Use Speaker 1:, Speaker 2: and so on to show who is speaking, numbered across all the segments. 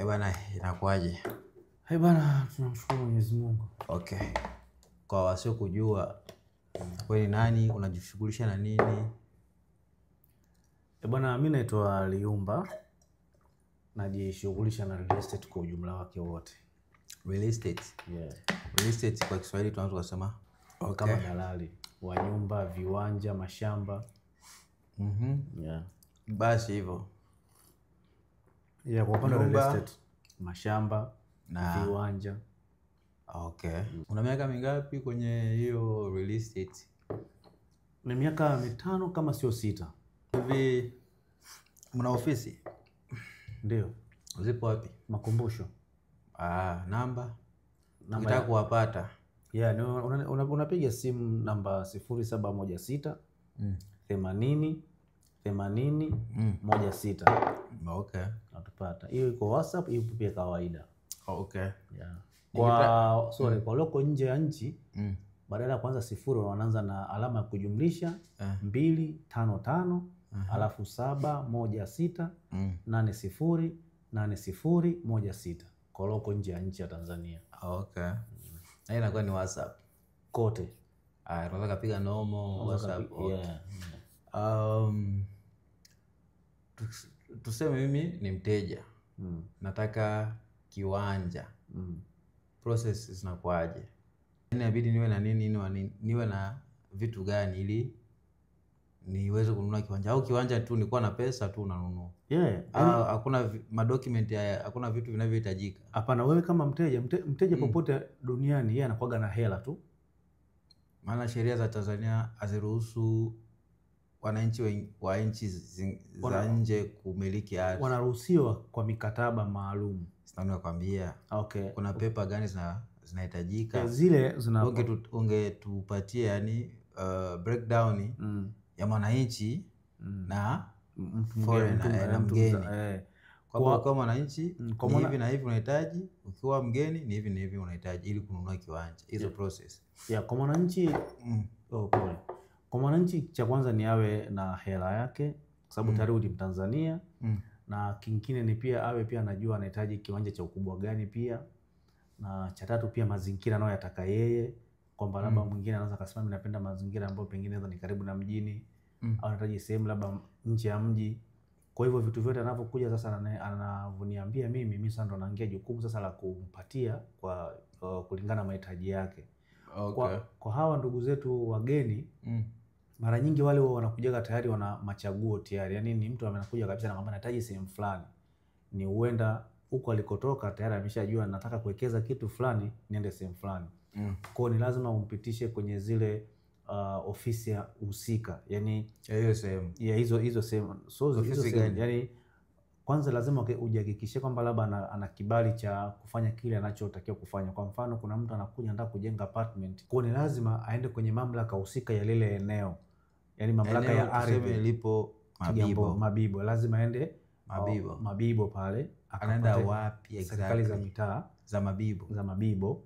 Speaker 1: Bwana, inakuaje?
Speaker 2: Bwana, tunamshukuru Mwenyezi Mungu.
Speaker 1: Okay. Kwa wasio kujua wewe ni nani, unajishughulisha na nini?
Speaker 2: Bwana, mimi naitwa Liumba. Najishughulisha na real estate kwa ujumla wake wote.
Speaker 1: Real estate?
Speaker 2: Yeah.
Speaker 1: Real estate kwa Kiswahili tunaweza kusema
Speaker 2: kama dalali wa nyumba, viwanja, mashamba. Yeah.
Speaker 1: Basi hivyo.
Speaker 2: Yeah, kwa upande wa real estate, mashamba
Speaker 1: na
Speaker 2: viwanja.
Speaker 1: Okay. Una miaka mingapi kwenye hiyo real estate?
Speaker 2: Ni miaka 5 kama sio 6.
Speaker 1: Hivi mna ofisi?
Speaker 2: Ndio.
Speaker 1: Zipo wapi?
Speaker 2: Makumbusho.
Speaker 1: Namba ukitaka kuwapata.
Speaker 2: Yeah, unapiga simu namba 0716 80 16.
Speaker 1: Okay.
Speaker 2: Utapata. Hiyo iko WhatsApp, hiyo pia kawaida.
Speaker 1: Okay.
Speaker 2: Yeah. Kwa loko nje ya nchi, badala ya kuanza 0 wanaanza na alama ya kujumlisha 255 alafu 716 80 8016 kwa loko nje ya nchi ya Tanzania.
Speaker 1: Okay. Na inakuwa ni WhatsApp
Speaker 2: kote.
Speaker 1: Unaweza kupiga normal WhatsApp.
Speaker 2: Yeah.
Speaker 1: Tuseme mimi ni mteja. Nataka kiwanja. Process zinakuaje? Inabidi niwe na nini, niwe na vitu gani ili niweze kununua kiwanja, au kiwanja tu nilikuwa na pesa tu unanunua?
Speaker 2: Yeah.
Speaker 1: Hakuna madocument, hakuna vitu vinavyohitajika?
Speaker 2: Hapana, wewe kama mteja popote duniani yeye anakuaga na hela tu.
Speaker 1: Maana sheria za Tanzania haziruhusu wananchi wa nchi za nje kumiliki ardhi.
Speaker 2: Wanaruhusiwa kwa mikataba maalum.
Speaker 1: Sasa nakwambia.
Speaker 2: Okay.
Speaker 1: Kuna paper gani zinahitajika?
Speaker 2: Zile
Speaker 1: ungetupatie yani breakdown ya mwananchi na foreigner na mgeni. Kwa mwananchi ni hivi na hivi unahitaji, ukiwa mgeni ni hivi na hivi unahitaji ili kununua kiwanja. Hizo process.
Speaker 2: Yeah, kwa mwananchi kwa mwananchi cha kwanza ni awe na hela yake kwa sababu tayari ni Mtanzania. Na kingine ni pia awe pia anajua anahitaji kiwanja cha ukubwa gani pia. Na cha tatu pia mazingira nayo yataka yeye, kwamba labda mwingine anaweza kusema mimi napenda mazingira ambayo pengine ni karibu na mjini au anahitaji sehemu labda nje ya mji. Kwa hivyo vitu vyote anavyokuja sasa anavuniambia mimi sasa ndo naingia jukumu sasa la kumpatia kwa kulingana na mahitaji yake.
Speaker 1: Okay.
Speaker 2: Kwa hawa ndugu zetu wageni mara nyingi wale wao wanakujaga tayari wana machaguo tayari. Yaani ni mtu anakuja kabisa anakuambia nahitaji sehemu fulani. Ni huenda huko alikotoka tayari ameshajua nataka kuwekeza kitu fulani niende sehemu fulani. Kwa ni lazima umpitishe kwenye zile ofisi ya husika. Yaani
Speaker 1: hiyo sehemu.
Speaker 2: Hizo sehemu. Ofisi gani? Yaani kwanza lazima ujihakikishie kwamba labda ana kibali cha kufanya kile anachotakiwa kufanya. Kwa mfano kuna mtu anakuja anataka kujenga apartment. Kwa ni lazima aende kwenye mamlaka husika ya lile eneo. Yaani mamlaka ya ardhi
Speaker 1: ilipo
Speaker 2: Mabibo. Lazima aende Mabibo pale.
Speaker 1: Anaenda wapi exactly?
Speaker 2: Serikali za mitaa za Mabibo.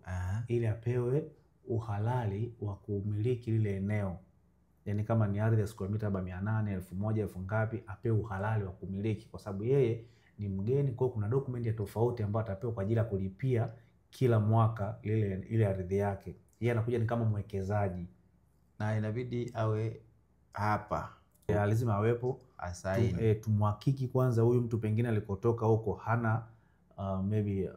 Speaker 2: Ili apewe uhalali wa kumiliki lile eneo. Yaani kama ni ardhi ya square meter 800, 1000, 1000 ngapi, apewe uhalali wa kumiliki kwa sababu yeye ni mgeni. Kwa kuna document ya tofauti ambayo atapewa kwa ajili ya kulipia kila mwaka ile ardhi yake. Yeye anakuja ni kama mwekezaji
Speaker 1: na inabidi awe hapa.
Speaker 2: Lazima awepo. Tumhakiki kwanza huyu mtu pengine alikotoka huko hana maybe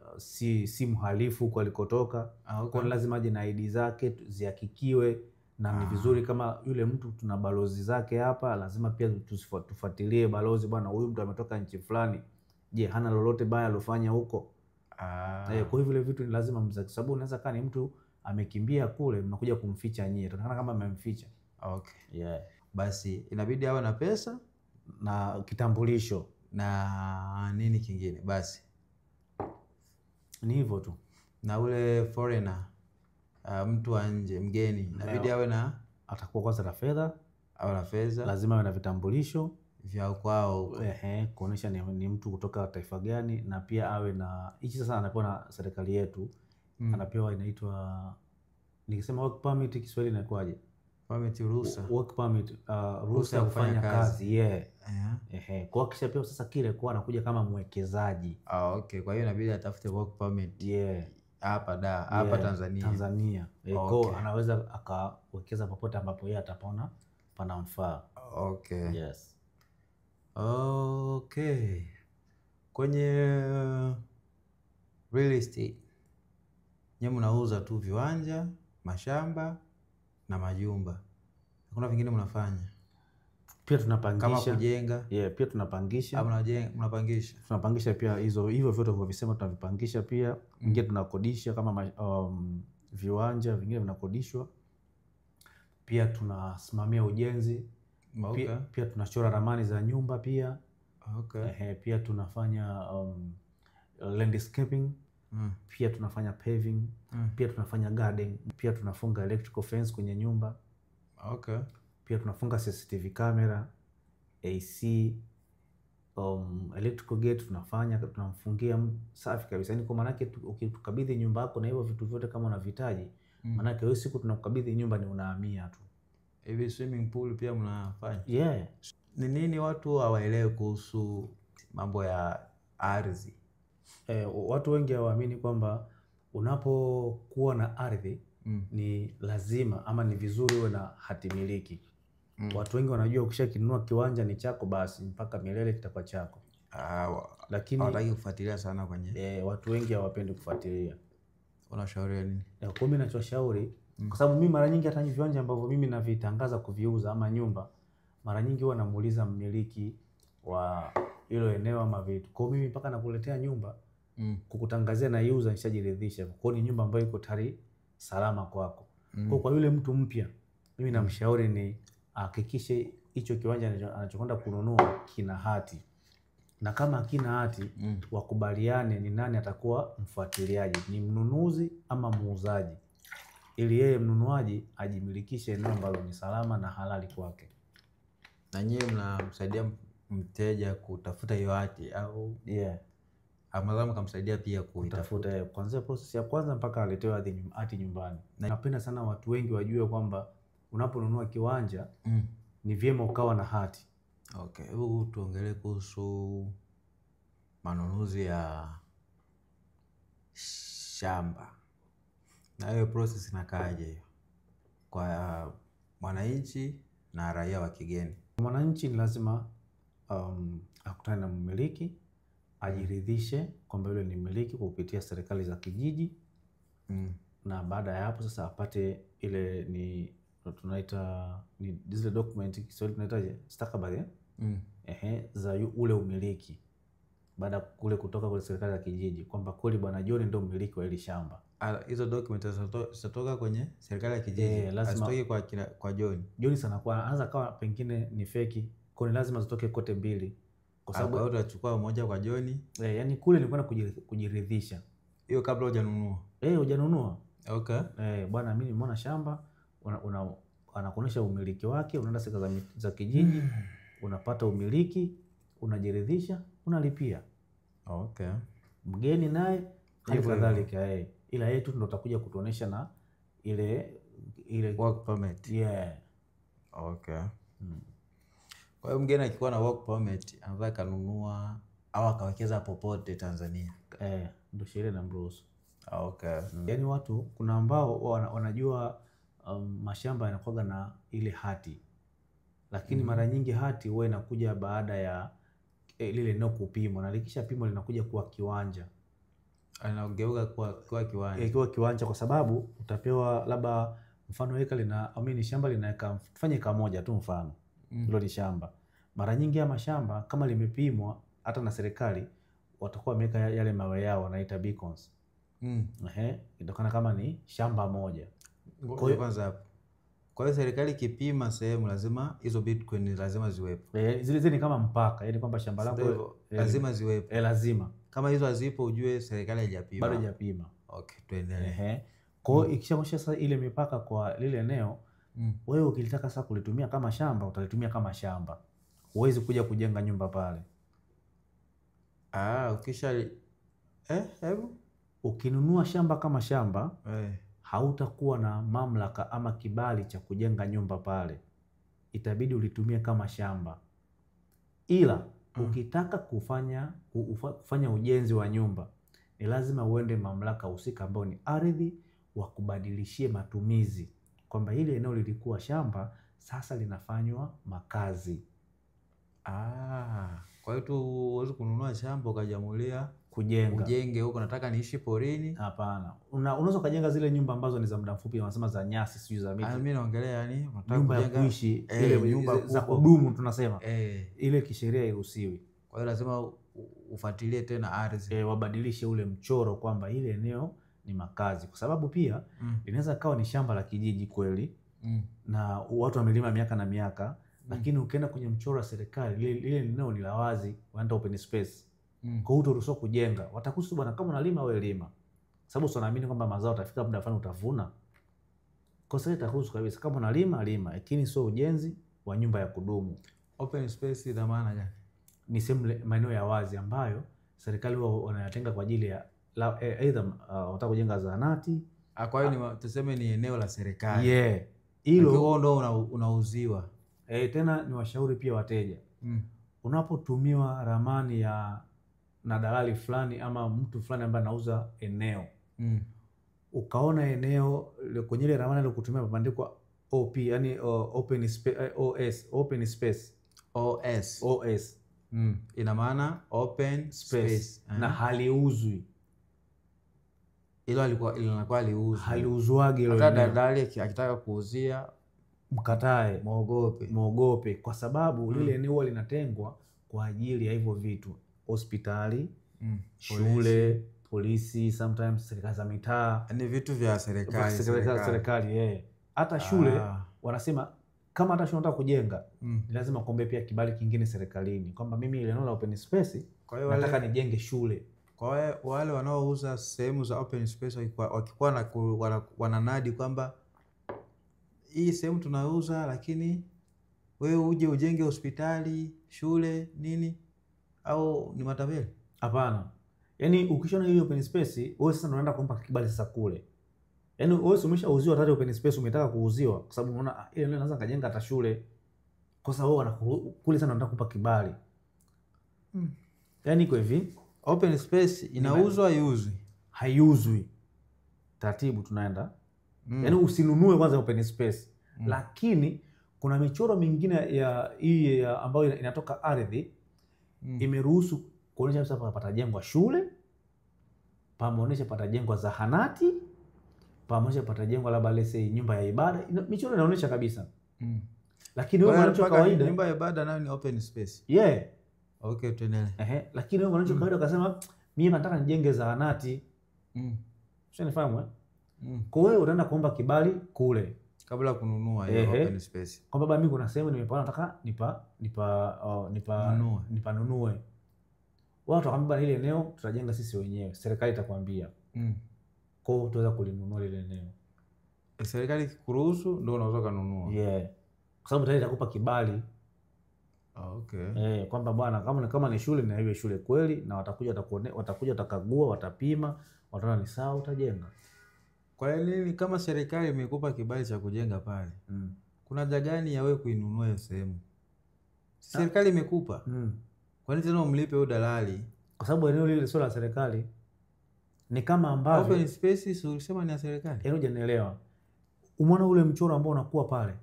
Speaker 2: si mhalifu huko alikotoka. Kwa lazima aje na ID zake zihakikiwe. Na ni vizuri kama yule mtu tuna balozi zake hapa, lazima pia tufuatilie balozi, bwana huyu mtu ametoka nchi fulani, je hana lolote baya alofanya huko? Kwa hivyo vile vitu ni lazima mzaki, sababu unaweza kaa ni mtu amekimbia kule mnakuja kumficha nyie, tunaona kama mmemficha.
Speaker 1: Okay. Yeah. Basi inabidi awe na pesa
Speaker 2: na kitambulisho
Speaker 1: na nini kingine, basi
Speaker 2: ni hivyo tu.
Speaker 1: Na ule foreigner mtu wa nje mgeni inabidi awe na
Speaker 2: atakuwa kwanza na fedha, lazima awe na vitambulisho
Speaker 1: vya kwao
Speaker 2: kuonesha ni mtu kutoka taifa gani, na pia awe na hichi sasa anapewa na serikali yetu. Anapewa inaitwa nikisema work permit Kiswahili inaitwaje?
Speaker 1: Permit ruhusa.
Speaker 2: Work permit, ruhusa ya kufanya kazi. Kwa kisha pia sasa kile kwa anakuja kama mwekezaji.
Speaker 1: Okay, kwa hiyo inabidi atafute work permit. Hapa Tanzania.
Speaker 2: Kwa anaweza akawekeza popote ambapo yeye atapona panamfaa.
Speaker 1: Okay.
Speaker 2: Yes.
Speaker 1: Okay. Kwenye real estate nyinyi mnauza tu viwanja, mashamba na majumba. Hakuna vingine mnafanya?
Speaker 2: Pia tunapangisha.
Speaker 1: Kama kujenga?
Speaker 2: Pia tunapangisha.
Speaker 1: Mnapangisha?
Speaker 2: Tunapangisha pia hivyo vyote vinavyosema tunavipangisha pia. Vingine tunakodisha kama viwanja, vingine vinakodishwa. Pia tunasimamia ujenzi.
Speaker 1: Okay.
Speaker 2: Pia tunachora ramani za nyumba pia.
Speaker 1: Okay.
Speaker 2: Pia tunafanya landscaping. Pia tunafanya paving. Pia tunafanya garden. Pia tunafunga electrical fence kwenye nyumba.
Speaker 1: Okay. Pia
Speaker 2: tunafunga CCTV camera, AC, electrical gate tunamfungia safi kabisa. Yaani kwa maana yake ukitukabidhi nyumba yako na hivyo vitu vyote kama unavihitaji, maana yake wewe siku tunakukabidhi nyumba ni unahamia tu.
Speaker 1: Hivi swimming pool pia mnafanya?
Speaker 2: Yeah.
Speaker 1: Ni nini watu hawaelewi kuhusu mambo ya ardhi?
Speaker 2: Watu wengi hawaamini kwamba unapokuwa na ardhi ni lazima ama ni vizuri uwe na hati miliki. Watu wengi wanajua ukishakinunua kiwanja ni chako basi mpaka milele kitakuwa chako. Lakini
Speaker 1: hawataki kufuatilia sana kwenye.
Speaker 2: Watu wengi hawapendi kufuatilia.
Speaker 1: Unashauri nini?
Speaker 2: Kwa mimi ninachoshauri, kwa sababu mimi mara nyingi hata viwanja ambavyo mimi navitangaza kuviuza ama nyumba, mara nyingi huwa namuuliza mmiliki wa hilo eneo ama vitu. Kwa mimi mpaka nakuletea nyumba kukutangazia na iuza nishajiridhisha. Kwa ni nyumba ambayo iko tayari salama kwako. Kwa yule mtu mpya mimi namshauri ni hakikishe hicho kiwanja anachokwenda kununua kina hati. Na kama hakina hati, wakubaliane ni nani atakuwa mfuatiliaji, ni mnunuzi ama muuzaji, ili yeye mnunuaji ajimilikishe eneo ambalo ni salama na halali kwake.
Speaker 1: Na nyinyi mnamsaidia mteja kutafuta hiyo hati au? Ama kumsaidia pia
Speaker 2: kutafuta kuanzia process ya kwanza mpaka aletewe hati nyumbani. Na napenda sana watu wengi wajue kwamba unaponunua kiwanja ni vyema ukawa na hati.
Speaker 1: Okay, hebu tuongelee kuhusu manunuzi ya shamba. Na hiyo process inakaaje hiyo kwa mwananchi na raia wa kigeni?
Speaker 2: Mwananchi ni lazima akutane na mmiliki, ajiridhishe kwamba yule ni mmiliki kupitia serikali za kijiji. Na baada ya hapo sasa apate ile ni tunaita ni zile document Kiswahili tunaitaje stakabadhi za ule umiliki, baada kule kutoka kwa serikali ya kijiji kwamba kweli bwana John ndio mmiliki wa ile shamba.
Speaker 1: Hizo document zitatoka kwenye serikali ya kijiji, lazima zitoke kwa John.
Speaker 2: John sana kwa anza kawa pengine ni feki, kwa ni lazima zitoke kote mbili,
Speaker 1: kwa sababu wewe utachukua moja kwa John.
Speaker 2: Yani kule ni kwenda kujiridhisha
Speaker 1: hiyo kabla hujanunua.
Speaker 2: Hujanunua.
Speaker 1: Okay.
Speaker 2: Bwana mimi nimeona shamba, anakuonesha umiliki wake, unaenda serikali za kijiji, unapata umiliki, unajiridhisha, unalipia.
Speaker 1: Okay.
Speaker 2: Mgeni naye hali kadhalika ila yetu ndio utakuja kutuonesha na ile
Speaker 1: work permit. Okay. Kwa hiyo mgeni akikuwa na work permit anaweza kanunua au akawekeza popote Tanzania.
Speaker 2: Ndio sheria na mruhusu.
Speaker 1: Okay.
Speaker 2: Yaani watu kuna ambao wanajua mashamba yanakuwa na ile hati. Lakini mara nyingi hati huwa inakuja baada ya lile eneo kupimwa, na likisha pimwa linakuja kuwa kiwanja.
Speaker 1: Anageuka kuwa kiwanja.
Speaker 2: Ikiwa kiwanja kwa sababu utapewa labda mfano eka shamba linaweka tufanye eka moja tu mfano. Hilo ni shamba. Mara nyingi ya mashamba kama limepimwa hata na serikali watakuwa wameweka yale mawe yao wanaita beacons. Itokana kama ni shamba moja.
Speaker 1: Kwa hiyo kwanza hapo. Kwa hiyo serikali kipima sehemu lazima hizo Bitcoin lazima ziwepo.
Speaker 2: Zile ni kama mpaka, yaani kwamba shamba lako
Speaker 1: lazima ziwepo.
Speaker 2: Lazima.
Speaker 1: Kama hizo hazipo ujue serikali haijapima.
Speaker 2: Bado haijapima.
Speaker 1: Okay, tuendelee.
Speaker 2: Kwa hiyo ikishaonyesha sasa ile mipaka kwa lile eneo, wewe ukilitaka sasa kulitumia kama shamba, utalitumia kama shamba. Huwezi kuja kujenga nyumba pale.
Speaker 1: Ukisha hebu
Speaker 2: ukinunua shamba kama shamba, hautakuwa na mamlaka ama kibali cha kujenga nyumba pale. Itabidi ulitumie kama shamba. Ila ukitaka kufanya ujenzi wa nyumba, ni lazima uende mamlaka husika ambao ni ardhi, wakubadilishie matumizi. Kwamba hili eneo lilikuwa shamba, sasa linafanywa makazi.
Speaker 1: Kwa hiyo tu huwezi kununua shamba ukajamulia ujenge huko nataka niishi porini.
Speaker 2: Hapana. Unaweza kujenga zile nyumba ambazo ni za muda mfupi, wanasema za nyasi, sio za miti.
Speaker 1: Mimi naongelea yani
Speaker 2: nyumba ya kuishi, ile nyumba za kudumu tunasema. Ile kisheria iruhusiwi.
Speaker 1: Kwa hiyo lazima ufuatilie tena ardhi.
Speaker 2: Wabadilishe ule mchoro kwamba ile eneo ni makazi, kwa sababu pia linaweza kawa ni shamba la kijiji kweli, na watu wamelima miaka na miaka, lakini ukienda kwenye mchoro wa serikali ile eneo ni la wazi, wanaita open space. Kwa hiyo utaruhusiwa kujenga. Watakuhusu bwana, kama unalima wewe lima. Sababu sio naamini kwamba mazao utafika muda fulani utavuna. Kwa sababu itakuhusu kabisa kama unalima lima, lakini sio ujenzi wa nyumba ya kudumu.
Speaker 1: Open space ina maana gani?
Speaker 2: Ni sehemu maeneo ya wazi ambayo serikali huwa wanayatenga kwa ajili ya aidha wataka kujenga zahanati.
Speaker 1: Kwa hiyo tuseme ni eneo la serikali.
Speaker 2: Hilo
Speaker 1: ndio unauziwa.
Speaker 2: Tena ni washauri pia wateja. Unapotumiwa ramani na dalali fulani ama mtu fulani ambaye anauza eneo, ukaona eneo kwenye ile ramani ile kutumia mabandiko OP, yani open space, open space OS.
Speaker 1: Ina maana open space.
Speaker 2: Na haliuzwi.
Speaker 1: Hilo linakuwa
Speaker 2: haliuzwagi hilo.
Speaker 1: Hata dalali akitaka kuuzia
Speaker 2: mkatae, muogope kwa sababu lile eneo linatengwa kwa ajili ya hivyo vitu. Hospitali, shule, polisi, sometimes serikali za mitaa,
Speaker 1: ni vitu vya serikali.
Speaker 2: Hata shule wanasema kama hata shule unataka kujenga, lazima kuombe pia kibali kingine serikalini kwamba mimi ile eneo la open space nataka nijenge shule.
Speaker 1: Kwa hiyo wale wanaouza sehemu za open space wakikuwa wananadi kwamba hii sehemu tunauza, lakini wewe uje ujenge hospitali, shule, nini, au ni matapeli?
Speaker 2: Hapana. Yaani ukishona hiyo open space, wewe sasa unaenda kuomba kibali sasa kule. Yaani wewe umeshauziwa tayari open space, umetaka kuuziwa kwa sababu unaona ile ndio naanza kajenga hata shule. Kwa sababu wewe kule sana unataka kupa kibali. Yaani iko hivi,
Speaker 1: open space inauzwa haiuzwi?
Speaker 2: Haiuzwi. Taratibu tunaenda. Yaani usinunue kwanza open space. Lakini kuna michoro mingine ya hii ambayo inatoka ardhi imeruhusu kuonyesha sasa patajengwa shule, pameonyesha patajengwa zahanati, pamoja patajengwa labda lese nyumba ya ibada. Michoro inaonyesha kabisa. Lakini wewe mwananchi wa kawaida,
Speaker 1: nyumba ya ibada nayo ni open space. Okay, tuendelee.
Speaker 2: Lakini wewe mwananchi wa kawaida ukasema mimi nataka nijenge zahanati. Ushanifahamu? Kwa hiyo unaenda kuomba kibali kule
Speaker 1: kabla kununua hiyo open space.
Speaker 2: Kwa baba mimi kuna sehemu nimepaona nataka nipanunue. Watu wakamwambia ile eneo tutajenga sisi wenyewe. Serikali itakwambia. Kwa hiyo utaweza kulinunua ile eneo.
Speaker 1: Serikali kuruhusu ndio unaweza kununua.
Speaker 2: Kwa sababu tayari itakupa kibali. Kwamba bwana kama ni shule na iwe shule kweli, na watakuja watakagua, watapima, wataona ni sawa, utajenga.
Speaker 1: Kwa nini kama serikali imekupa kibali cha kujenga pale? Kuna haja gani ya wewe kuinunua hiyo sehemu? Serikali imekupa. Kwa nini tena umlipe huyo dalali?
Speaker 2: Kwa sababu eneo lile sio la serikali. Ni kama ambavyo
Speaker 1: open space ulisema ni ya serikali.
Speaker 2: Yaani hujanielewa. Umeona ule mchoro ambao unakuwa pale?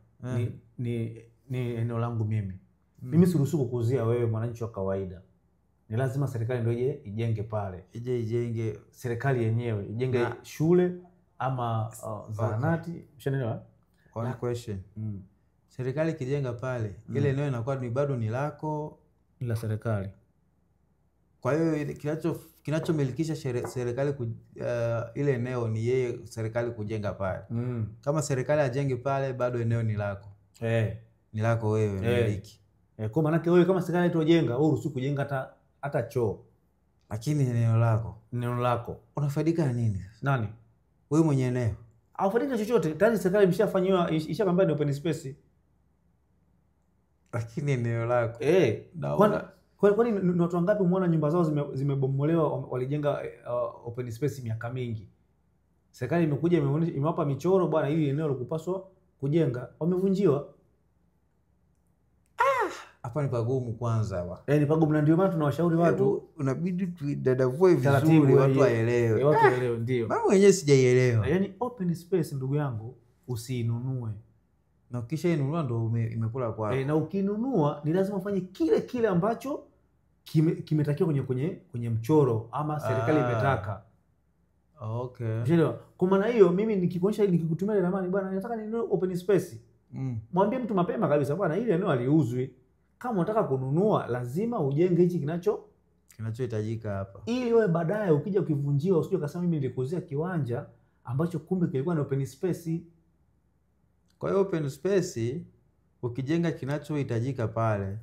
Speaker 2: Ni eneo langu mimi. Mimi siruhusu kukuuzia wewe mwananchi wa kawaida. Ni lazima serikali ndio ijenge pale.
Speaker 1: Ijenge
Speaker 2: serikali yenyewe, ijenge shule ama zahanati. Ushanielewa?
Speaker 1: One question. Serikali kijenga pale, ile eneo inakuwa ni bado ni lako,
Speaker 2: ni la serikali.
Speaker 1: Kwa hiyo kinachomilikisha serikali ile eneo ni yeye serikali kujenga pale. Kama serikali ajenge pale, bado eneo ni lako. Ni lako wewe mmiliki.
Speaker 2: Kwa maana wewe kama serikali itojenga, wewe uruhusu kujenga hata choo.
Speaker 1: Lakini eneo lako.
Speaker 2: Eneo lako.
Speaker 1: Unafaidika nini?
Speaker 2: Nani?
Speaker 1: Wewe mwenye eneo.
Speaker 2: Haufaidika chochote. Tayari serikali imeshafanywa, ishakwambia ni open space.
Speaker 1: Lakini eneo lako.
Speaker 2: Kwani ni watu wangapi umeona nyumba zao zimebomolewa walijenga open space miaka mingi? serikali imekuja imewapa michoro bwana, hili eneo likupaswa kujenga, wamevunjiwa.
Speaker 1: Hapa ni pagumu kwanza hapa.
Speaker 2: Ni pagumu, na ndio maana tunawashauri watu
Speaker 1: unabidi tudadavue vizuri watu waelewe.
Speaker 2: Watu waelewe ndio.
Speaker 1: Mimi mwenyewe sijaielewa.
Speaker 2: Yaani open space ndugu yangu usiinunue.
Speaker 1: Na ukishainunua ndio imekula kwako.
Speaker 2: Na ukinunua ni lazima ufanye kile ambacho kimetakiwa kwenye mchoro ama serikali imetaka.
Speaker 1: Okay.
Speaker 2: Unaelewa? Kwa maana hiyo mimi nikikuonyesha ili nikikutumia ramani bwana nataka ninunue open space. Mwambie mtu mapema kabisa bwana ile eneo aliuzwi. Kama unataka kununua lazima ujenge hichi
Speaker 1: kinachohitajika hapa.
Speaker 2: Ili wewe baadaye ukija ukivunjiwa usije ukasema mimi nilikuzia kiwanja ambacho kumbe kilikuwa ni open space.
Speaker 1: Kwa hiyo open space ukijenga kinachohitajika pale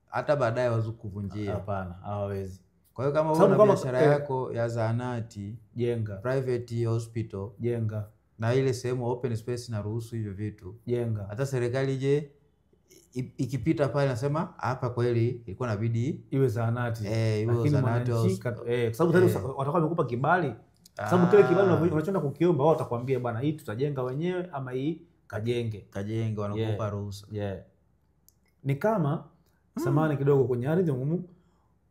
Speaker 1: hata baadaye wazo kuvunjia.
Speaker 2: Hapana, hawawezi.
Speaker 1: Kwa hiyo kama una biashara yako ya zahanati,
Speaker 2: jenga.
Speaker 1: Private hospital,
Speaker 2: jenga.
Speaker 1: Na ile sehemu open space na ruhusu hivyo vitu,
Speaker 2: jenga.
Speaker 1: Hata serikali je ikipita pale nasema hapa kweli ilikuwa inabidi
Speaker 2: iwe zahanati.
Speaker 1: Iwe zahanati
Speaker 2: kwa sababu tayari watakuwa wamekupa kibali. Kwa sababu kile kibali unachoenda kukiomba wao watakwambia bwana hii tutajenga wenyewe ama hii kajenge
Speaker 1: wanakupa ruhusa.
Speaker 2: Ni kama samani kidogo kwenye ardhi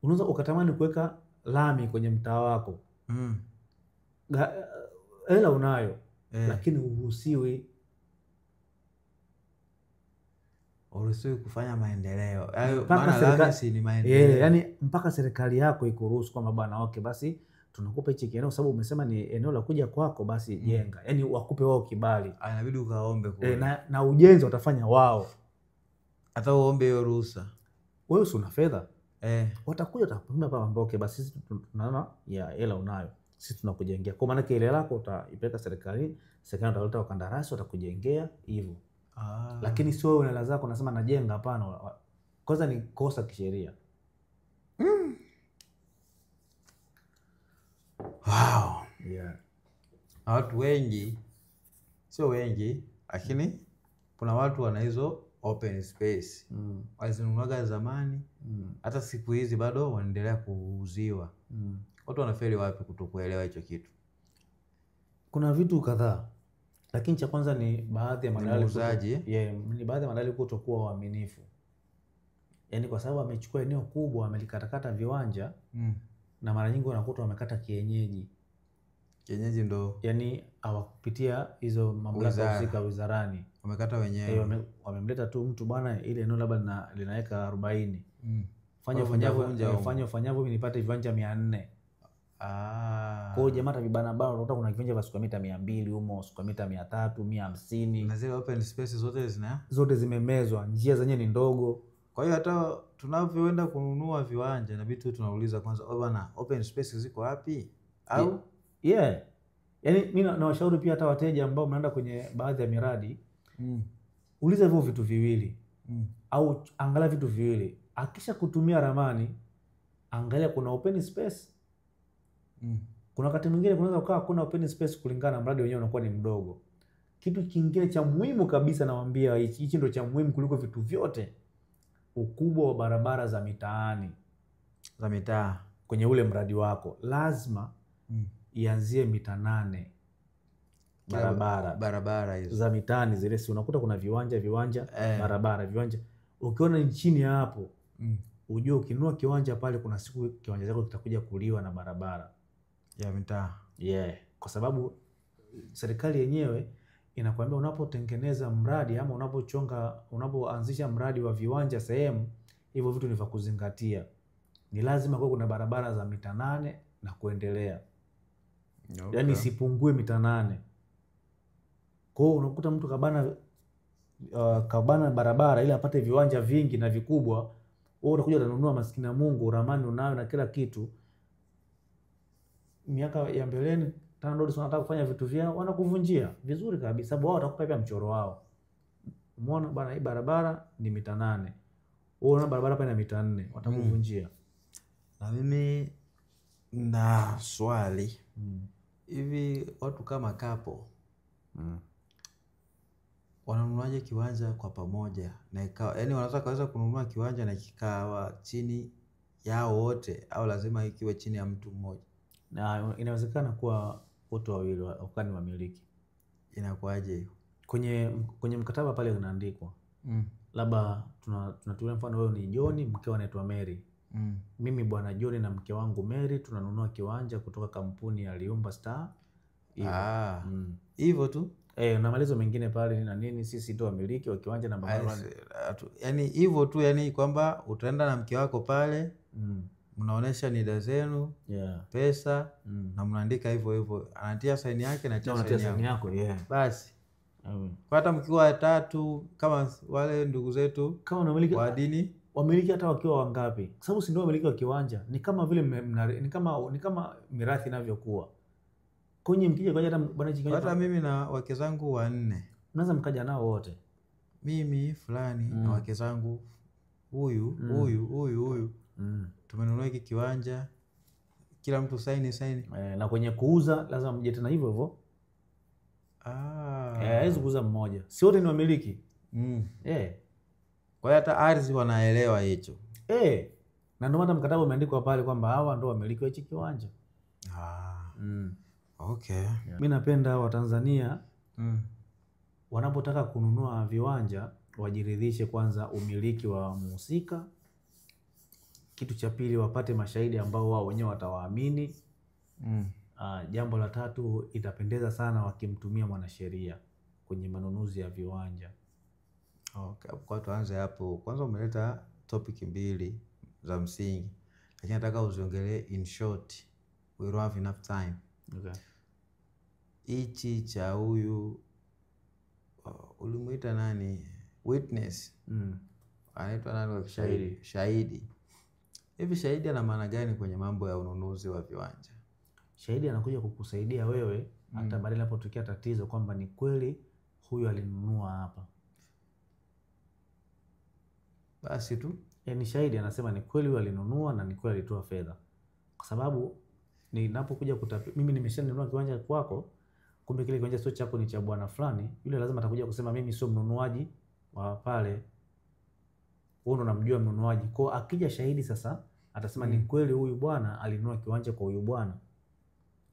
Speaker 2: unaweza ukatamani kuweka lami kwenye mtaa wako. Hela unayo lakini uruhusiwi
Speaker 1: kufanya maendeleo. Maana lami si ni maendeleo.
Speaker 2: Yaani mpaka serikali yako ikuruhusu kwamba bwana okay basi tunakupa hichi eneo sababu umesema ni eneo la kuja kwako basi jenga. Yaani wakupe wao kibali.
Speaker 1: Inabidi ukaombe kule.
Speaker 2: Na ujenzi watafanya wao.
Speaker 1: Hata uombe hiyo ruhusa.
Speaker 2: Wewe si una fedha? Watakuja watakwambia baba mboke basi sisi tunaona ya hela unayo. Sisi tunakujengea. Kwa maana ile lako utaipeleka serikali utaleta wakandarasi watakujengea hivyo. Lakini sio wewe una hela zako unasema najenga, hapana. Kwanza ni kosa kisheria.
Speaker 1: Wow. Watu wengi, sio wengi, lakini kuna watu wana hizo open space. Walizinunuaga zamani, hata siku hizi bado wanaendelea kuuziwa. Watu wanafeli wapi kutokuelewa hicho kitu?
Speaker 2: Kuna vitu kadhaa. Lakini cha kwanza ni baadhi ya
Speaker 1: madalali
Speaker 2: ni baadhi ya madalali kutokuwa waaminifu. Yaani kwa sababu amechukua eneo kubwa amelikatakata viwanja na mara nyingi wanakuta wamekata kienyeji.
Speaker 1: Kienyeji ndo
Speaker 2: yaani hawakupitia hizo mamlaka husika wizarani.
Speaker 1: Wamekata wenyewe.
Speaker 2: Wamemleta tu mtu bwana ile eneo labda linaweka 40. Fanya ufanyavyo mimi nipate viwanja 400. Kwa hiyo jamaa tabibana bana unakuta kuna kiwanja vya square mita 200 humo, square mita 300, 150.
Speaker 1: Na zile open space
Speaker 2: zote zimemezwa, njia zenyewe ni ndogo.
Speaker 1: Kwa hiyo hata tunavyoenda kununua viwanja inabidi tu tunauliza kwanza bwana open space ziko wapi? Au
Speaker 2: yaani mimi nawashauri pia hata wateja ambao mnaenda kwenye baadhi ya miradi uliza hivyo vitu viwili au angalia vitu viwili. Akisha kutumia ramani angalia kuna open space. Kuna wakati mwingine kunaweza kukaa kuna open space kulingana na mradi wenyewe unakuwa ni mdogo. Kitu kingine cha muhimu kabisa nawaambia hichi ndio cha muhimu kuliko vitu vyote. Ukubwa wa barabara za mitaani.
Speaker 1: Za mitaa
Speaker 2: kwenye ule mradi wako lazima ianzie mita 8.
Speaker 1: Barabara hizo
Speaker 2: za mitaani zile si unakuta kuna viwanja barabara viwanja. Ukiona ni chini ya hapo ujue ukinunua kiwanja pale kuna siku kiwanja chako kitakuja kuliwa na barabara
Speaker 1: ya mitaa.
Speaker 2: Kwa sababu serikali yenyewe inakuambia unapotengeneza mradi ama unapoanzisha mradi wa viwanja sehemu, hivyo vitu ni vya kuzingatia. Ni lazima kwa kuna barabara za mita 8 na kuendelea. Yaani isipungue mita 8. Kwa hiyo unakuta mtu kabana barabara ili apate viwanja vingi na vikubwa, wewe unakuja unanunua maskini ya Mungu, ramani unayo na kila kitu. Miaka ya mbeleni TANROADS wanataka kufanya vitu vyao wanakuvunjia vizuri kabisa sababu wao watakupa pia mchoro wao. Umeona bwana hii barabara ni mita 8. Wewe una barabara pale na mita 4 watakuvunjia.
Speaker 1: Na mimi na swali. Hivi watu kama kapo wananunuaje kiwanja kwa pamoja na ikawa yaani wanaweza kununua kiwanja na kikawa chini yao wote au lazima ikiwe chini ya mtu mmoja?
Speaker 2: Na inawezekana kuwa wote wawili wakawa ni wamiliki.
Speaker 1: Inakuaje hiyo?
Speaker 2: Kwenye mkataba pale unaandikwa. Labda tunatulia mfano wewe ni John, mkeo anaitwa Mary. Mimi bwana John na mke wangu Mary tunanunua kiwanja kutoka kampuni ya Liumba Star.
Speaker 1: Hivyo tu.
Speaker 2: Na maelezo mengine pale na nini, sisi ndio wamiliki wa kiwanja na barabara.
Speaker 1: Yaani hivyo tu, yani kwamba utaenda na mke wako pale, mnaonesha nida zenu, pesa, na mnaandika hivyo hivyo. Anatia saini yake na
Speaker 2: saini yako.
Speaker 1: Basi. Kwa hata mkiwa watatu kama wale ndugu zetu
Speaker 2: kama wamiliki
Speaker 1: wa dini,
Speaker 2: wamiliki hata wakiwa wangapi, kwa sababu si ndio wamiliki wa kiwanja, ni kama vile ni kama mirathi inavyokuwa. Kwenye mkija kwa hata bwana jikanja,
Speaker 1: hata mimi na wake zangu 4
Speaker 2: mnaweza mkaja nao wote,
Speaker 1: mimi fulani na wake zangu huyu tumenunua hiki kiwanja, kila mtu saini.
Speaker 2: Na kwenye kuuza lazima mje tena hivyo hivyo. Haiwezi kuuza mmoja, si wote ni wamiliki.
Speaker 1: Kwa hiyo hata ardhi wanaelewa hicho.
Speaker 2: Na ndio maana mkataba umeandikwa pale kwamba hawa ndio wamiliki wa hichi kiwanja.
Speaker 1: Okay.
Speaker 2: Mimi napenda Watanzania wanapotaka kununua viwanja wajiridhishe kwanza umiliki wa mhusika. Kitu cha pili, wapate mashahidi ambao wao wenyewe watawaamini. Jambo la tatu, itapendeza sana wakimtumia mwanasheria kwenye manunuzi ya viwanja.
Speaker 1: Okay, kwa tuanze hapo. Kwanza umeleta topic 2 za msingi, lakini nataka uziongelee in short. We don't have enough time.
Speaker 2: Okay.
Speaker 1: Hichi cha huyu ulimuita nani? Witness. Anaitwa nani wa shahidi? Hivi shahidi ana maana gani kwenye mambo ya ununuzi wa viwanja?
Speaker 2: Shahidi anakuja kukusaidia wewe hata baada linapotokea tatizo kwamba ni kweli huyu alinunua hapa.
Speaker 1: Basi tu.
Speaker 2: Yaani shahidi anasema ni kweli huyu alinunua na ni kweli alitoa fedha. Kwa sababu ninapokuja mimi nimeshanunua kiwanja kwako, kumbe kile kiwanja sio chako, ni cha bwana fulani, yule lazima atakuja kusema mimi sio mnunuaji wa pale. Wewe unamjua mnunuaji. Kwa akija shahidi sasa atasema ni kweli huyu bwana alinunua kiwanja kwa huyu bwana.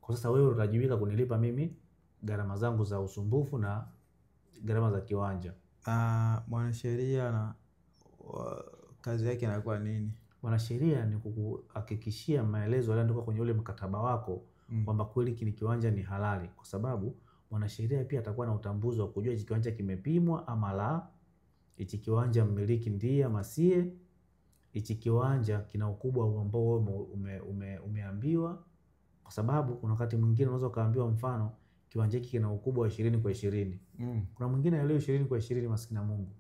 Speaker 2: Kwa sasa wewe utajiwika kunilipa mimi gharama zangu za usumbufu na gharama za kiwanja.
Speaker 1: Mwanasheria na kazi yake inakuwa nini?
Speaker 2: Mwanasheria ni kukuhakikishia maelezo yaliyoandikwa kwenye ule mkataba wako kwamba kweli kile kiwanja ni halali, kwa sababu mwanasheria pia atakuwa na utambuzi wa kujua hichi kiwanja kimepimwa ama la, hichi kiwanja mmiliki ndiye ama sie, hichi kiwanja kina ukubwa ambao umeambiwa. Kwa sababu kuna wakati mwingine unaweza kaambiwa mfano kiwanja hiki kina ukubwa wa 20 kwa 20. Kuna mwingine aliyo 20 kwa 20 maskini na Mungu.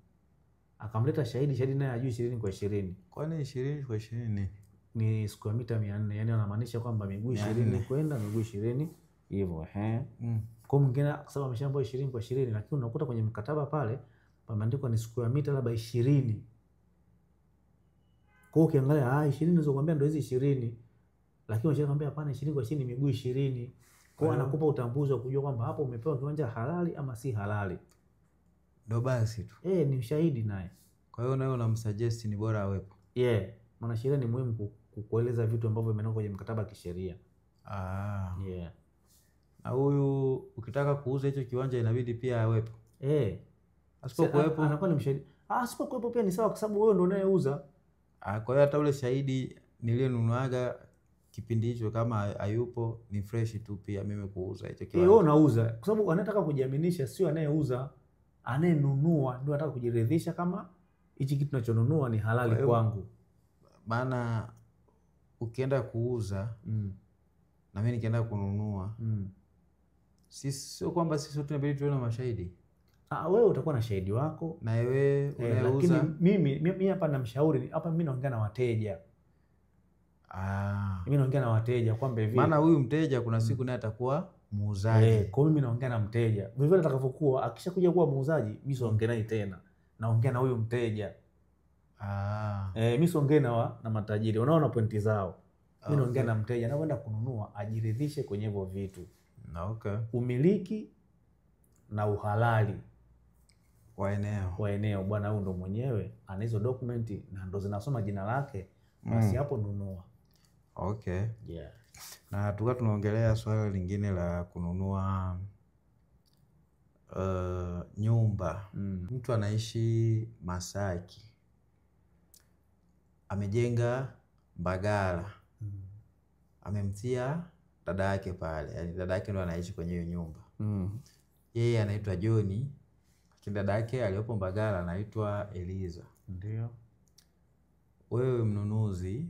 Speaker 2: Akamleta shahidi naye ajui 20 kwa 20.
Speaker 1: Kwani 20 kwa 20
Speaker 2: ni square mita 400, yani anamaanisha kwamba miguu 20 kwenda miguu 20 hivyo. Kwa mwingine kwa sababu ameshaambiwa 20 kwa 20, lakini unakuta kwenye mkataba pale pameandikwa ni square mita labda 20. Kwa ukiangalia 20 naweza kuambia ndio hizi 20, lakini washakwambia hapana 20 kwa 20 miguu 20. Kwa anakupa utambuzi wa kujua kwamba hapo umepewa kiwanja halali ama si halali.
Speaker 1: Ndio basi tu.
Speaker 2: Ni ushahidi naye.
Speaker 1: Kwa hiyo nawe unamsuggest ni bora awepo.
Speaker 2: Mwanasheria ni muhimu kukueleza vitu ambavyo vimeandikwa kwenye mkataba wa kisheria.
Speaker 1: Na huyu ukitaka kuuza hicho kiwanja inabidi pia awepo. Asipokuwepo
Speaker 2: anakuwa ni mshahidi. Asipokuwepo pia ni sawa, kwa sababu wewe ndio unayeuza.
Speaker 1: Kwa hiyo hata ule shahidi niliyenunuaga kipindi hicho kama hayupo ni fresh tu pia mimi kuuza hicho kiwanja.
Speaker 2: Wewe unauza kwa sababu anataka kujiaminisha, sio anayeuza. Anayenunua ndio anataka kujiridhisha kama hichi kitu tunachonunua ni halali kwangu.
Speaker 1: Maana ukienda kuuza na mimi nikienda kununua, sio kwamba sisi wote tunabidi tuwe na mashahidi.
Speaker 2: Wewe utakuwa na shahidi wako
Speaker 1: na wewe unauza.
Speaker 2: Lakini mimi hapa namshauri, hapa mimi naongea na wateja. Mimi naongea na wateja kwamba hivi,
Speaker 1: maana huyu mteja kuna siku naye atakuwa muuzaji.
Speaker 2: Kwa mimi naongea na mteja. Vivyo atakavyokuwa akishakuja kuwa muuzaji, mimi siongee naye tena. Naongea na huyu mteja. Mimi siongee na matajiri. Unaona pointi zao. Mimi naongea na mteja na kwenda kununua, ajiridhishe kwenye hivyo vitu. Umiliki na uhalali wa eneo. Bwana huyu ndo mwenyewe ana hizo dokumenti na ndo zinasoma jina lake, basi hapo nunua.
Speaker 1: Na tulikuwa tunaongelea swala lingine la kununua nyumba. Mtu anaishi Masaki, amejenga Mbagala, amemtia dada yake pale, yani dada yake ndo anaishi kwenye hiyo nyumba. Yeye anaitwa John, lakini dada yake aliyopo Mbagala anaitwa Eliza.
Speaker 2: Ndio.
Speaker 1: Wewe mnunuzi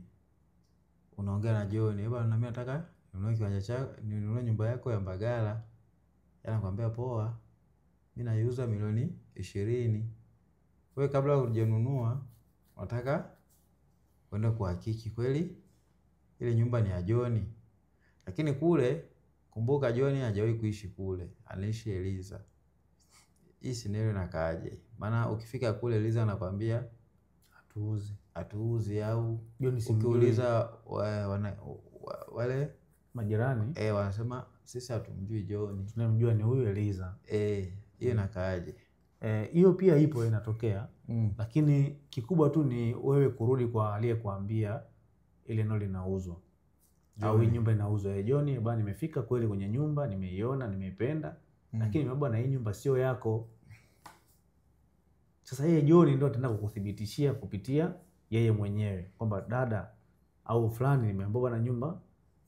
Speaker 1: unaongea na John, bwana mimi nataka ninunue kiwanja chako, ninunue nyumba yako ya Mbagala. Anakuambia poa, mimi naiuza milioni 20. Wewe kabla hujanunua unataka kwenda kuhakiki kweli ile nyumba ni ya John. Lakini kule kumbuka John hajawahi kuishi kule, anaishi Eliza. Hii scenario inakaaje? Maana ukifika kule Eliza anakuambia hatuuzi au
Speaker 2: John
Speaker 1: ukiuliza wale
Speaker 2: majirani
Speaker 1: wanasema sisi hatumjui John.
Speaker 2: Tunamjua ni huyu Eliza.
Speaker 1: Hiyo inakaaje?
Speaker 2: Hiyo pia ipo inatokea. Lakini kikubwa tu ni wewe kurudi kwa aliyekuambia ile eneo linauzwa. Au hii nyumba inauzwa. John bwana nimefika kweli kwenye nyumba, nimeiona, nimeipenda. Lakini bwana hii nyumba sio yako. Sasa yeye John ndio ataenda kukuthibitishia kupitia yeye mwenyewe kwamba dada au fulani nimeambiwa bwana nyumba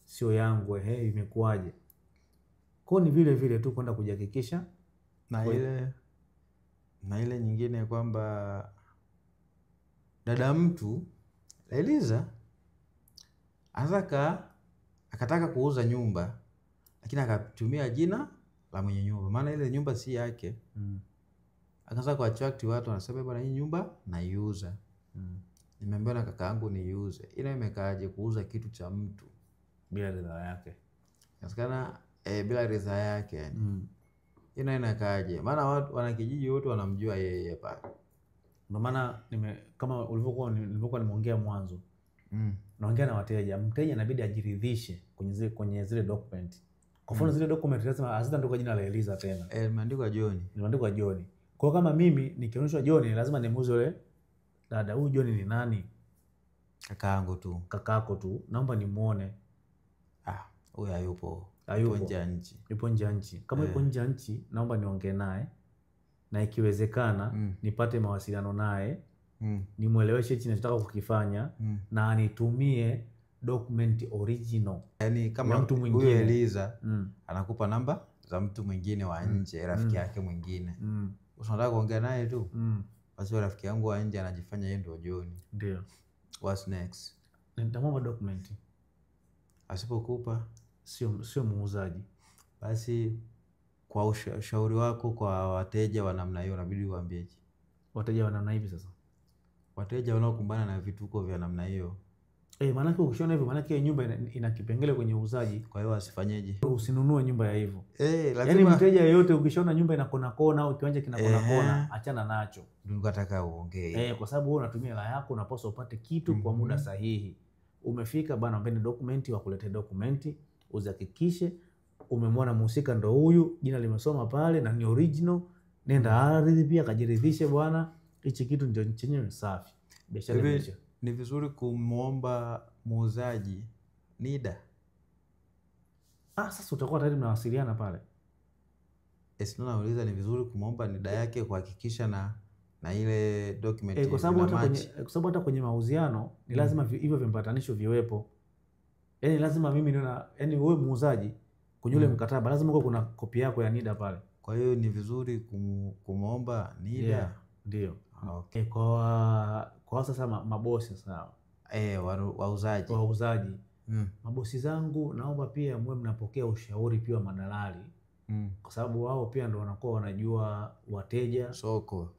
Speaker 2: sio yangu, imekuaje? Kwa ni vile vile tu kwenda kujihakikisha
Speaker 1: na ile nyingine kwamba dada mtu Eliza akataka kuuza nyumba lakini akatumia jina la mwenye nyumba, maana ile nyumba si yake. Akaanza kuattract watu, wanasema bwana hii nyumba naiuza. Nimeambiwa na kaka yangu niuze. Ile imekaaje kuuza kitu cha mtu
Speaker 2: bila ridhaa yake?
Speaker 1: Nasikana bila ridhaa yake yani. Ina inakaaje? Maana watu wanakijiji wote wanamjua yeye pale.
Speaker 2: Ndio maana kama nilivyokuwa nimeongea mwanzo. Naongea na wateja. Mteja inabidi ajiridhishe kwenye zile document. Kwa mfano zile document lazima hazitaandikwa jina la Eliza tena.
Speaker 1: Imeandikwa John.
Speaker 2: Imeandikwa John. Kwa kama mimi nikionyeshwa John lazima nimuuze yule dada. Huyu John ni nani?
Speaker 1: Kakaangu tu.
Speaker 2: Kakako tu. Naomba nimuone.
Speaker 1: Huyu hayupo.
Speaker 2: Yupo
Speaker 1: nje ya nchi.
Speaker 2: Yupo nje ya nchi. Kama yupo nje ya nchi naomba niongee naye. Na ikiwezekana nipate mawasiliano naye. Nimueleweshe hichi ninachotaka kukifanya na anitumie document original.
Speaker 1: Yaani kama mtu mwingine Eliza anakupa namba za mtu mwingine wa nje, rafiki yake mwingine. Unataka kuongea naye tu. Basi rafiki yangu wa nje anajifanya yeye ndio John.
Speaker 2: Ndio.
Speaker 1: What's next?
Speaker 2: Nitamwomba document.
Speaker 1: Asipokupa
Speaker 2: sio muuzaji.
Speaker 1: Basi kwa ushauri wako kwa wateja wa namna hiyo unabidi uambieje?
Speaker 2: Wateja wa namna hivi sasa.
Speaker 1: Wateja wanaokumbana na vituko vya namna hiyo.
Speaker 2: Maana yake ukishaona hivyo maana yake nyumba ina kipengele kwenye uuzaji.
Speaker 1: Kwa hiyo asifanyeje?
Speaker 2: Usinunue nyumba ya hivyo.
Speaker 1: Lazima
Speaker 2: yaani mteja yeyote ukishaona nyumba ina kona au kiwanja kina kona achana nacho.
Speaker 1: Ndio nataka uongee.
Speaker 2: Kwa sababu wewe unatumia hela yako, unapaswa upate kitu kwa muda sahihi. Umefika bana, mbeni dokumenti, wakuletee dokumenti, uzihakikishe umemwona mhusika ndo huyu, jina limesoma pale na ni original. Nenda ardhi pia kajiridhishe bwana, hichi kitu ndio chenyewe safi. Biashara imeisha.
Speaker 1: Ni vizuri kumuomba muuzaji NIDA.
Speaker 2: Sasa utakuwa tayari mnawasiliana pale.
Speaker 1: Sio, nauliza ni vizuri kumuomba NIDA yake kuhakikisha na ile document.
Speaker 2: Kwa sababu hata kwenye mauziano ni lazima hivyo vimpatanisho viwepo. Yaani lazima mimi yaani wewe muuzaji kwenye ule mkataba lazima uko kuna kopi yako ya NIDA pale.
Speaker 1: Kwa hiyo ni vizuri kumuomba NIDA.
Speaker 2: Ndio.
Speaker 1: Okay.
Speaker 2: Kwa sasa mabosi sasa.
Speaker 1: Wauzaji.
Speaker 2: Mabosi zangu naomba pia mwe mnapokea ushauri pia wa madalali. Kwa sababu wao pia ndio wanakuwa wanajua wateja,
Speaker 1: soko.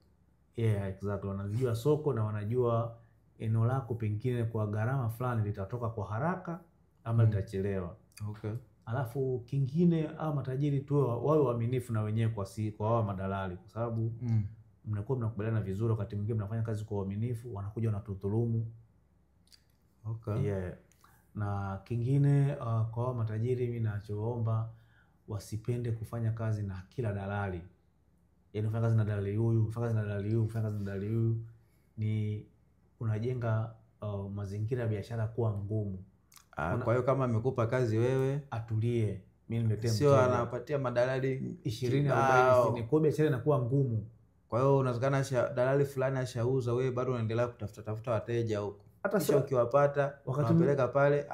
Speaker 2: Exactly. Wanajua soko na wanajua eneo lako pengine kwa gharama fulani litatoka kwa haraka ama litachelewa.
Speaker 1: Okay.
Speaker 2: Alafu kingine au matajiri tu wawe waaminifu na wenyewe kwa wao madalali, kwa sababu mnakuwa mnakubaliana vizuri, wakati mwingine mnafanya kazi kwa uaminifu, wanakuja wanatudhulumu.
Speaker 1: Okay.
Speaker 2: Na kingine kwa wao matajiri mimi ninachoomba wasipende kufanya kazi na kila dalali. Yaani ufanya kazi na dalali huyu, ufanya kazi na dalali huyu, ufanya kazi na dalali huyu, ni unajenga mazingira ya biashara kuwa ngumu.
Speaker 1: Kwa hiyo kama amekupa kazi wewe
Speaker 2: atulie, mimi niletee mteja.
Speaker 1: Sio anapatia madalali
Speaker 2: 20 40 kwa biashara inakuwa ngumu.
Speaker 1: Kwa hiyo unawezekana dalali fulani ashauza, wewe bado unaendelea kutafuta wateja huko. Hata sio ukiwapata unapeleka pale,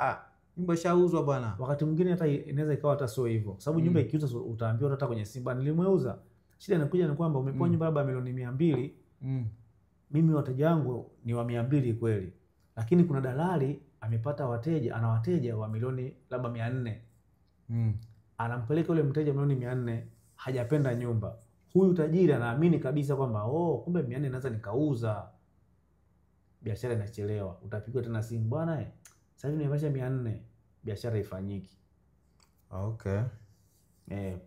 Speaker 1: nyumba ishauzwa bwana.
Speaker 2: Wakati mwingine hata inaweza ikawa hata sio hivyo. Sababu nyumba ikiuzwa utaambiwa hata kwenye Simba nilimeuza. Shida inakuja ni kwamba umepewa nyumba labda milioni 200. Mimi wateja wangu ni wa 200 kweli. Lakini kuna dalali amepata wateja, ana wateja wa milioni labda 400. Anampeleka yule mteja milioni 400, hajapenda nyumba. Huyu tajiri anaamini kabisa kwamba kumbe 400 naweza nikauza. Biashara inachelewa. Utapigwa tena simu, bwana sasa hivi nimepata 400, biashara ifanyiki.
Speaker 1: Okay.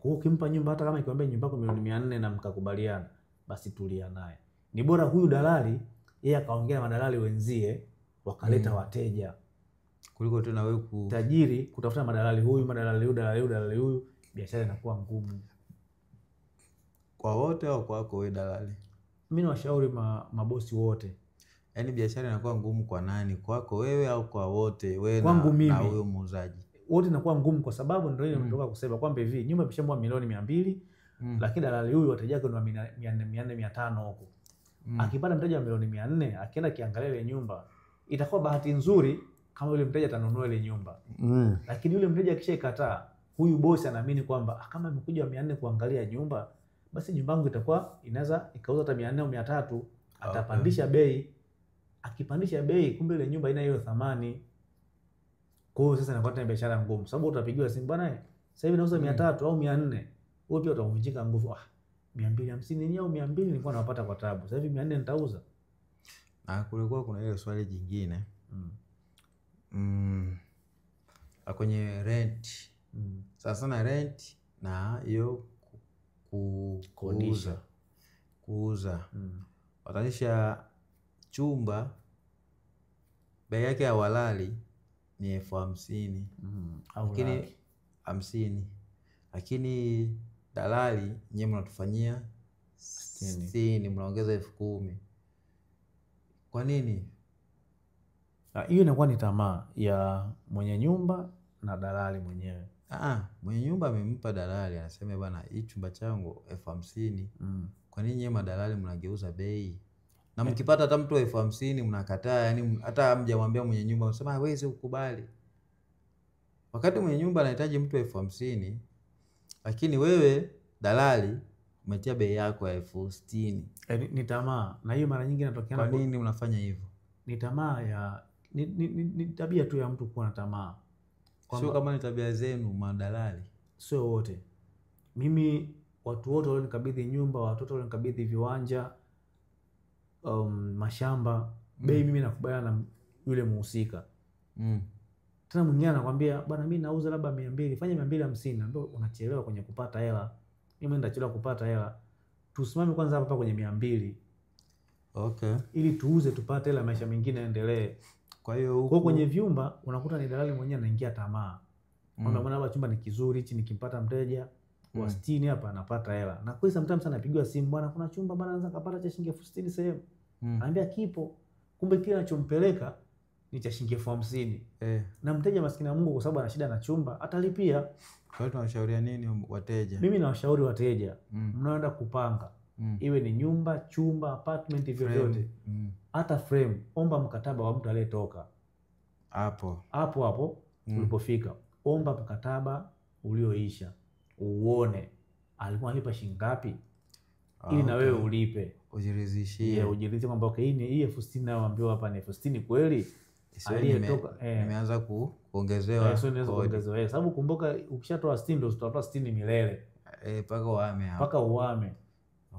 Speaker 2: Kwa ukimpa nyumba hata kama ikiambia nyumba yako milioni 400 na mkakubaliana, basi tulia naye. Ni bora huyu dalali yeye akaongea na madalali wenzie wakaleta wateja
Speaker 1: kuliko tena wewe
Speaker 2: tajiri kutafuta madalali huyu, biashara inakuwa ngumu.
Speaker 1: Kwa wote au kwako wewe dalali?
Speaker 2: Mimi nawashauri mabosi wote.
Speaker 1: Yaani biashara inakuwa ngumu kwa nani? Kwako wewe au kwa wote? Wewe
Speaker 2: na
Speaker 1: huyo muuzaji.
Speaker 2: Wote inakuwa ngumu kwa sababu ndio ile nimetoka kusema kwamba hivi nyumba imeshamwa milioni 200, lakini dalali huyu wateja wake ni 400 500 huko. Akipata mteja wa milioni 400, akienda kiangalia ile nyumba, itakuwa bahati nzuri kama yule mteja atanunua ile nyumba. Lakini yule mteja akishaikataa, huyu bosi anaamini kwamba kama amekuja wa 400 kuangalia nyumba, basi nyumba yangu itakuwa inaweza ikauza hata 400 au 300, atapandisha bei. Akipandisha bei, kumbe ile nyumba haina hiyo thamani. Kwa hiyo sasa inakuwa tena biashara ngumu. Sababu utapigiwa simu, bwana sasa hivi nauza 300 au 400. Wewe pia utavunjika nguvu. 250 au 200 nilikuwa napata kwa tabu. Sasa hivi 400 nitauza.
Speaker 1: Kulikuwa kuna ile swali jingine. Kwenye rent. Sana rent na hiyo kuuza. Watanisha chumba bei yake ya halali ni 50,000. Lakini 50. Lakini dalali nyewe mnatufanyia 60, mnaongeza 10,000. Kwa nini?
Speaker 2: Hiyo inakuwa ni tamaa ya mwenye nyumba na dalali mwenyewe.
Speaker 1: Mwenye nyumba amempa dalali, anasema bwana hii chumba changu 50,000. Kwa nini nyewe madalali mnageuza bei? Na mkipata hata mtu 50,000 mnakataa, yani hata hamjamwambia mwenye nyumba, mnasema hawezi kukubali. Wakati mwenye nyumba anahitaji mtu 50,000, lakini wewe dalali umetia bei yako ya 60,000.
Speaker 2: Ni tamaa, na hiyo mara nyingi inatokea.
Speaker 1: Kwa nini unafanya hivyo?
Speaker 2: Ni tamaa ya ni tabia tu ya mtu kuwa na tamaa.
Speaker 1: Sio kama ni tabia zenu madalali.
Speaker 2: Sio wote. Mimi watu wote walionikabidhi nyumba, watoto walionikabidhi viwanja, mashamba, bei mimi nakubaliana na yule muhusika. Tena mwingine anakuambia bwana mimi nauza labda 200, fanya 250, ndio unachelewa kwenye kupata hela. Mimi ndachelewa kupata hela. Tusimame kwanza hapa kwenye 200.
Speaker 1: Okay.
Speaker 2: Ili tuuze tupate hela, maisha mengine yaendelee.
Speaker 1: Kwa hiyo
Speaker 2: kwa kwenye vyumba unakuta ni dalali mwenyewe anaingia tamaa. Kwamba bwana hapa chumba ni kizuri, hichi nikimpata mteja wa 60 hapa anapata hela. Na kwa sometimes anapigiwa simu, bwana kuna chumba bwana anaweza kupata cha shilingi 60,000 sehemu. Anambia kipo. Kumbe kile anachompeleka ni cha shilingi 50,000. Na mteja maskini wa Mungu kwa sababu ana shida na chumba atalipia.
Speaker 1: Kwa hiyo tunawashauria nini wateja?
Speaker 2: Mimi nawashauri wateja, mnaoenda kupanga, iwe ni nyumba, chumba, apartment vyovyote. Hata frame, omba mkataba wa mtu aliyetoka. Hapo ulipofika, omba mkataba ulioisha. Uone alikuwa analipa shilingi ngapi ili na wewe ulipe.
Speaker 1: Ujiridhishie.
Speaker 2: Ujiridhishe kwamba hii 60,000 nayoambiwa hapa ni 60,000 kweli. Aliyetoka
Speaker 1: nimeanza kuongezewa.
Speaker 2: Sababu kumbuka ukishatoa 60 ndio utatoa 60 milele.
Speaker 1: Paka uame hapo.
Speaker 2: Paka uame.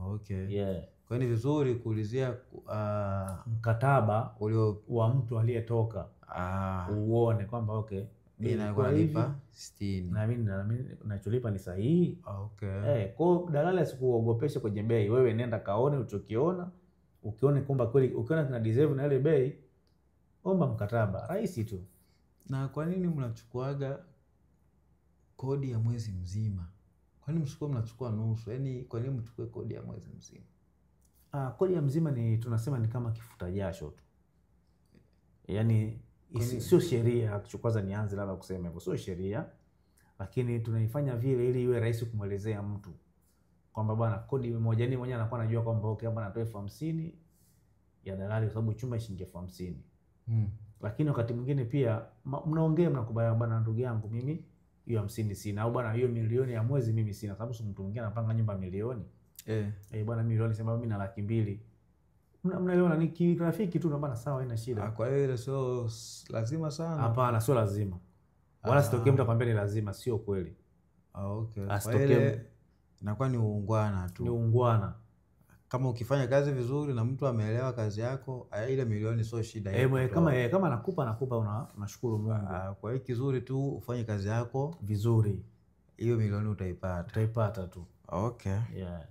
Speaker 1: Okay. Kwa ni vizuri kuulizia
Speaker 2: mkataba wa mtu aliyetoka. Uone kwamba okay,
Speaker 1: nalipa 60.
Speaker 2: Na mimi ninacholipa ni sahihi.
Speaker 1: Okay.
Speaker 2: Kwa dalali asikuogopeshe kwenye bei. Wewe nenda kaone ulichokiona. Ukione kwamba kweli ukiona kuna deserve na ile bei, omba mkataba. Rahisi tu.
Speaker 1: Na kwa nini mnachukuaga kodi ya mwezi mzima? Kwa nini msikuwa mnachukua nusu? Yaani kwa nini mchukue kodi ya mwezi mzima?
Speaker 2: Kodi ya mzima ni tunasema ni kama kifuta jasho tu. Yaani Sio sheria. Kwanza nianze labda kusema hivyo, sio sheria, lakini tunaifanya vile ili iwe rahisi kumwelezea mtu kwamba bwana kodi moja ni mwenyewe anakuwa anajua kwamba okay, hapa natoa 50,000 ya dalali kwa sababu chumba shilingi 50,000. Lakini wakati mwingine pia mnaongea, mnakubaliana bwana, ndugu yangu mimi hiyo 50 sina, au bwana hiyo milioni ya mwezi mimi sina, sababu mtu mwingine anapanga nyumba milioni. Bwana milioni sema mimi na 200,000. Mnaelewana, ni kirafiki tu, na bwana sawa, haina shida.
Speaker 1: Kwa hiyo ile sio lazima sana.
Speaker 2: Hapana, sio lazima. Wala sitokee mtu akwambia ni lazima, sio kweli.
Speaker 1: Okay. Kwa ile inakuwa ni uungwana tu.
Speaker 2: Ni uungwana.
Speaker 1: Kama ukifanya kazi vizuri na mtu ameelewa kazi yako, ile milioni sio shida.
Speaker 2: Kama nakupa unashukuru Mungu.
Speaker 1: Kwa hiyo kizuri tu ufanye kazi yako
Speaker 2: vizuri,
Speaker 1: hiyo milioni utaipata.
Speaker 2: Utaipata tu.
Speaker 1: Okay.
Speaker 2: Yeah.